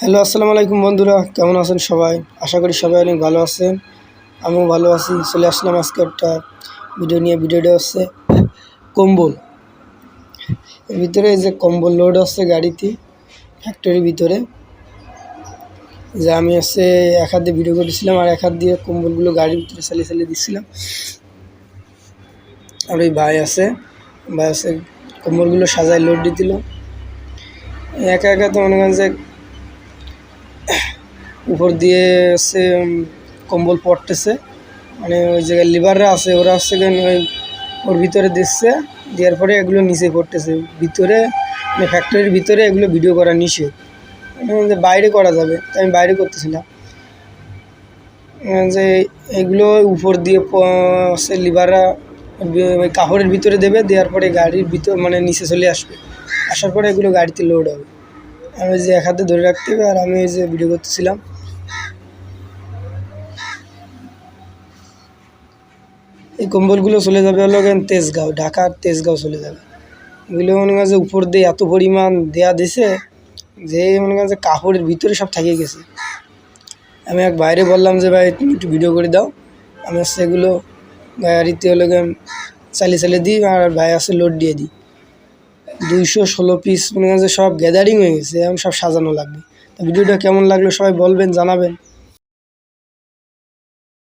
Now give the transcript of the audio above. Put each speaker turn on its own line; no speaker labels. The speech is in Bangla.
হ্যালো, আসসালামু আলাইকুম বন্ধুরা, কেমন আছেন সবাই? আশা করি সবাই অনেক ভালো আছেন। আমিও ভালো আছি। চলে আসলাম আজকে একটা ভিডিও নিয়ে। ভিডিওটা হচ্ছে কম্বল। এর ভিতরে এই যে কম্বল লোড হচ্ছে গাড়িতে, ফ্যাক্টরির ভিতরে। যে আমি হচ্ছে এক হাত দিয়ে ভিডিও করেছিলাম আর এক হাত দিয়ে কম্বলগুলো গাড়ির ভিতরে চালিয়ে দিচ্ছিলাম। আর ওই ভাই আছে কম্বলগুলো সাজায় লোড দিছিল। একা একা তো মনে করেন যে উপর দিয়ে হচ্ছে কম্বল পড়তেছে, মানে ওই জায়গায় লিভাররা আছে, ওরা হচ্ছে ওই ওর ভিতরে দিচ্ছে, দেওয়ার পরে এগুলো নিচে পড়তেছে ভিতরে, মানে ফ্যাক্টরির ভিতরে এগুলো ভিডিও করা নিষেধ, যে বাইরে করা যাবে, তাই আমি বাইরে করতেছিলাম। যে এগুলো উপর দিয়ে হচ্ছে লিভাররা ওই কাপড়ের ভিতরে দেবে, দেওয়ার পরে গাড়ির ভিতর মানে নিচে চলে আসবে, আসার পরে এগুলো গাড়িতে লোড হবে। আমি যে এক হাতে ধরে রাখতে হবে আর আমি এই যে ভিডিও করতেছিলাম। এই কম্বলগুলো চলে যাবে হলো তেজগাঁও, ঢাকার তেজগাঁও চলে যাবে। এগুলো মনে করেন যে উপর দিয়ে এত পরিমাণ দেয়া দিছে যে মনে করেন যে কাপড়ের ভিতরে সব থাকিয়ে গেছে। আমি এক বাইরে বললাম যে ভাই তুমি একটু ভিডিও করে দাও, আমি হচ্ছে এগুলো গাড়িতে হলো চালিয়ে দিই আর ভাই আসে লোড দিয়ে দিই। 216 পিস মনে করেন যে সব গ্যাদারিং হয়ে গেছে, এখন সব সাজানো লাগবে। তো ভিডিওটা কেমন লাগলো সবাই বলবেন, জানাবেন।